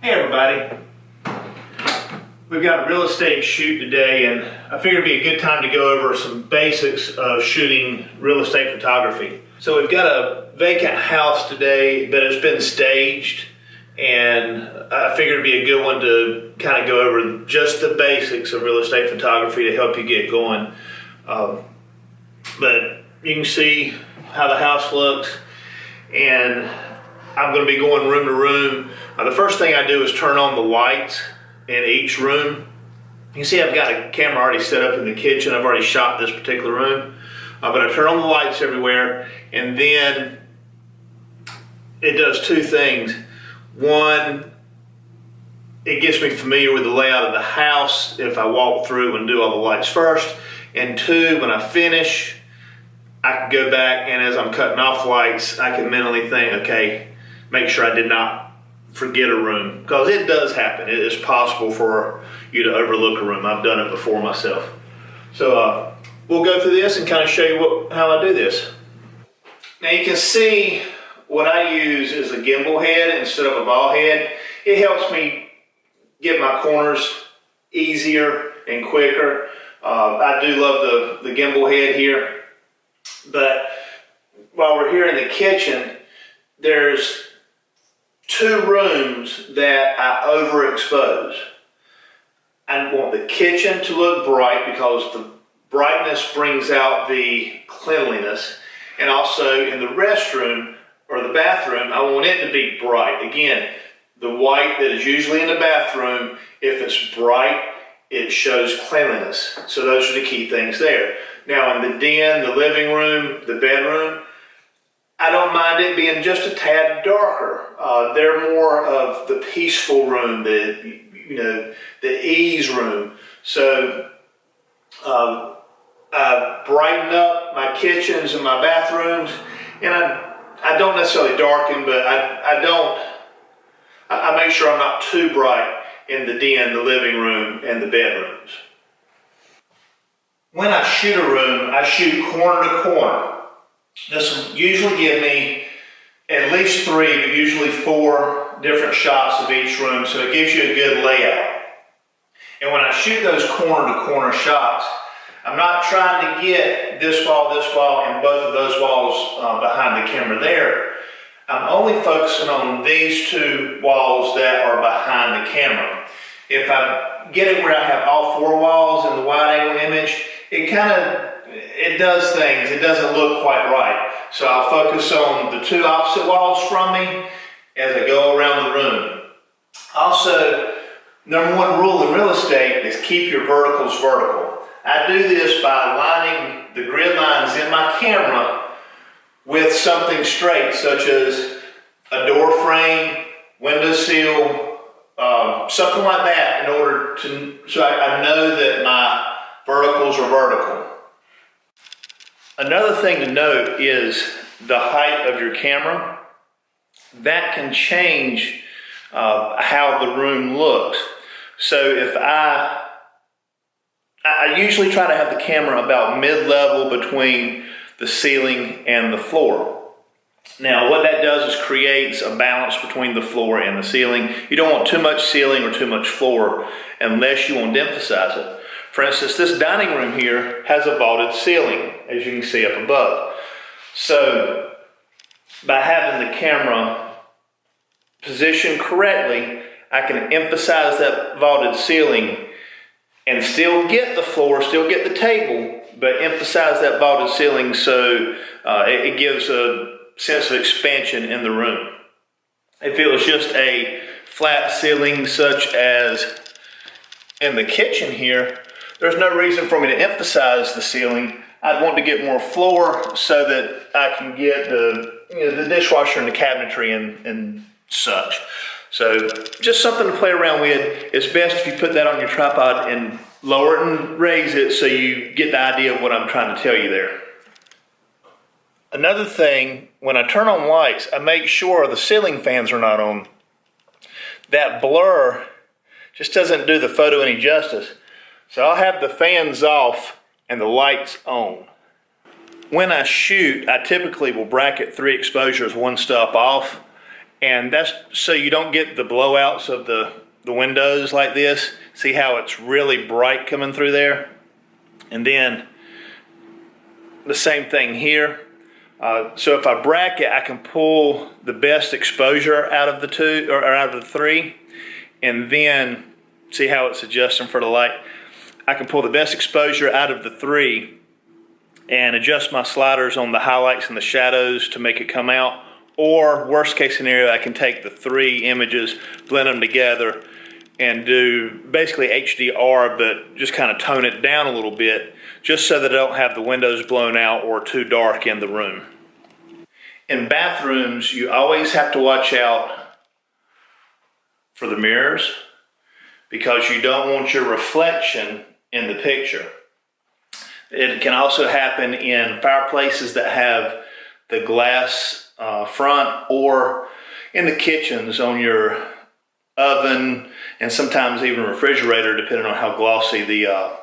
Hey everybody, we've got a real estate shoot today and I figured it'd be a good time to go over some basics of shooting real estate photography. So we've got a vacant house today, but it's been staged, and I figured it'd be a good one to kind of go over just the basics of real estate photography to help you get going. But you can see how the house looks, and I'm going to be going room to room. The first thing I do is turn on the lights in each room. You can see I've got a camera already set up in the kitchen. I've already shot this particular room. But I turn on the lights everywhere, and then it does two things. One, it gets me familiar with the layout of the house if I walk through and do all the lights first. And two, when I finish, I can go back, and as I'm cutting off lights, I can mentally think, okay, make sure I did not forget a room, because it does happen. It is possible for you to overlook a room. I've done it before myself. So we'll go through this and kind of show you how I do this. Now you can see what I use is a gimbal head instead of a ball head. It helps me get my corners easier and quicker. I do love the gimbal head here. But while we're here in the kitchen, there's two rooms that I overexpose. I want the kitchen to look bright because the brightness brings out the cleanliness. And also in the restroom or the bathroom, I want it to be bright. Again, the white that is usually in the bathroom, if it's bright, it shows cleanliness. So those are the key things there. Now in the den, the living room, the bedroom, I don't mind it being just a tad darker. They're more of the peaceful room, the ease room. So I brighten up my kitchens and my bathrooms, and I don't necessarily darken, but I make sure I'm not too bright in the den, the living room, and the bedrooms. When I shoot a room, I shoot corner to corner. This will usually give me at least 3, but usually 4 different shots of each room, so it gives you a good layout. And when I shoot those corner to corner shots, I'm not trying to get this wall, and both of those walls behind the camera there. I'm only focusing on these 2 walls that are behind the camera. If I get it where I have all 4 walls in the wide angle image, it does things. It doesn't look quite right. So I'll focus on the 2 opposite walls from me as I go around the room. Also, number 1 rule in real estate is keep your verticals vertical. I do this by aligning the grid lines in my camera with something straight, such as a door frame, windowsill, something like that, in order to, so I know that my verticals are vertical. Another thing to note is the height of your camera. That can change how the room looks. So if I usually try to have the camera about mid-level between the ceiling and the floor. Now what that does is creates a balance between the floor and the ceiling. You don't want too much ceiling or too much floor unless you want to emphasize it. For instance, this dining room here has a vaulted ceiling, as you can see up above. So by having the camera positioned correctly, I can emphasize that vaulted ceiling and still get the floor, still get the table, but emphasize that vaulted ceiling so it gives a sense of expansion in the room. If it was just a flat ceiling such as in the kitchen here, there's no reason for me to emphasize the ceiling. I'd want to get more floor so that I can get the dishwasher and the cabinetry and such. So just something to play around with. It's best if you put that on your tripod and lower it and raise it so you get the idea of what I'm trying to tell you there. Another thing, when I turn on lights, I make sure the ceiling fans are not on. That blur just doesn't do the photo any justice. So I'll have the fans off and the lights on. When I shoot, I typically will bracket 3 exposures, 1 stop off, And that's so you don't get the blowouts of the windows like this. See how it's really bright coming through there? And then the same thing here. So if I bracket, I can pull the best exposure out of the two, or out of the three, and then see how it's adjusting for the light. I can pull the best exposure out of the three and adjust my sliders on the highlights and the shadows to make it come out. Or worst case scenario, I can take the three images, blend them together, and do basically HDR, but just kind of tone it down a little bit, just so that I don't have the windows blown out or too dark in the room. In bathrooms, you always have to watch out for the mirrors, because you don't want your reflection in the picture. It can also happen in fireplaces that have the glass front, or in the kitchens on your oven, and sometimes even refrigerator, depending on how glossy the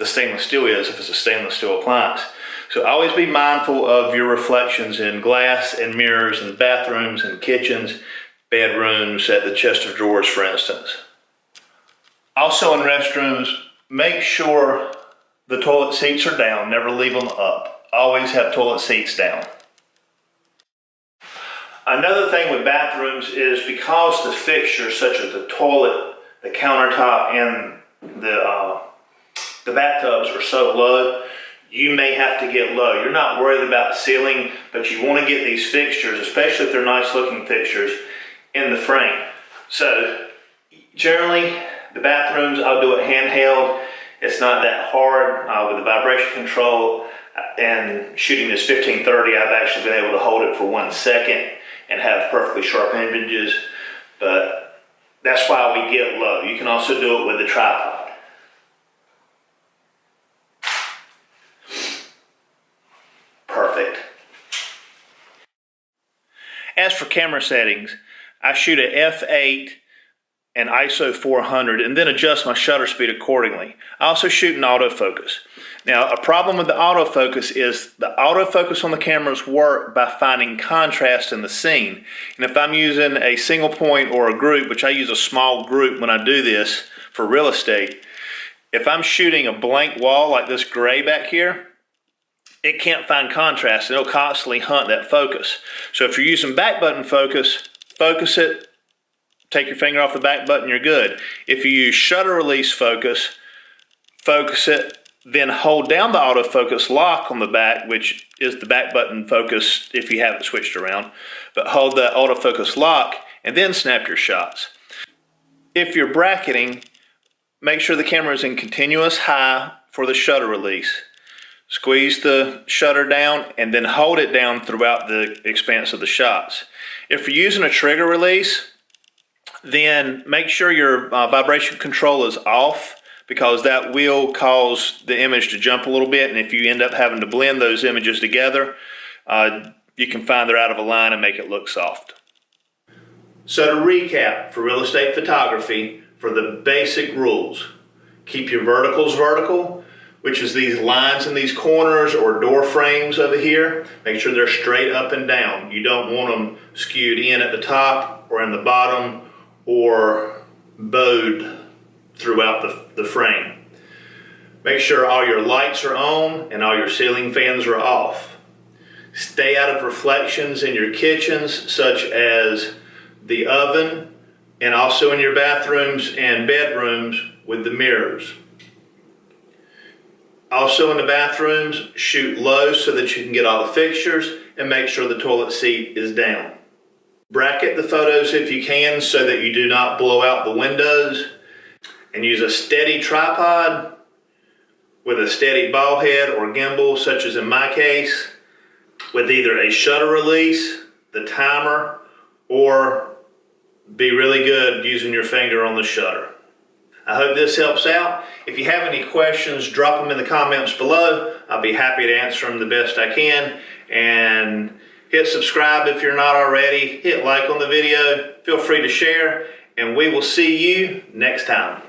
stainless steel is, if it's a stainless steel appliance. So always be mindful of your reflections in glass and mirrors in bathrooms and kitchens, bedrooms, at the chest of drawers, for instance. Also in restrooms, make sure the toilet seats are down, never leave them up. Always have toilet seats down. Another thing with bathrooms is, because the fixtures such as the toilet, the countertop, and the bathtubs are so low, you may have to get low. You're not worried about ceiling, but you want to get these fixtures, especially if they're nice looking fixtures, in the frame. So generally, the bathrooms, I'll do it handheld. It's not that hard. With the vibration control and shooting this 1530, I've actually been able to hold it for 1 second and have perfectly sharp images, but that's why we get low. You can also do it with the tripod. Perfect. As for camera settings, I shoot at f8 and ISO 400, and then adjust my shutter speed accordingly. I also shoot in autofocus. Now, a problem with the autofocus is the autofocus on the cameras work by finding contrast in the scene. And if I'm using a single point or a group, which I use a small group when I do this for real estate, if I'm shooting a blank wall like this gray back here, it can't find contrast. It'll constantly hunt that focus. So if you're using back button focus, focus it, take your finger off the back button, you're good. If you use shutter release focus, focus it, then hold down the autofocus lock on the back, which is the back button focus if you have it switched around, but hold the autofocus lock and then snap your shots. If you're bracketing, make sure the camera is in continuous high for the shutter release. Squeeze the shutter down and then hold it down throughout the expanse of the shots. If you're using a trigger release, then make sure your vibration control is off, because that will cause the image to jump a little bit, and if you end up having to blend those images together, you can find they're out of line and make it look soft. So to recap, for real estate photography, for the basic rules, keep your verticals vertical, which is these lines in these corners or door frames over here. Make sure they're straight up and down. You don't want them skewed in at the top or in the bottom or bowed throughout the frame. Make sure all your lights are on and all your ceiling fans are off. Stay out of reflections in your kitchens, such as the oven, and also in your bathrooms and bedrooms with the mirrors. Also in the bathrooms, shoot low so that you can get all the fixtures, and make sure the toilet seat is down. Bracket the photos if you can so that you do not blow out the windows, and use a steady tripod with a steady ball head or gimbal, such as in my case, with either a shutter release, the timer, or be really good using your finger on the shutter. I hope this helps out. If you have any questions, drop them in the comments below. I'll be happy to answer them the best I can. And hit subscribe if you're not already. Hit like on the video. Feel free to share. And we will see you next time.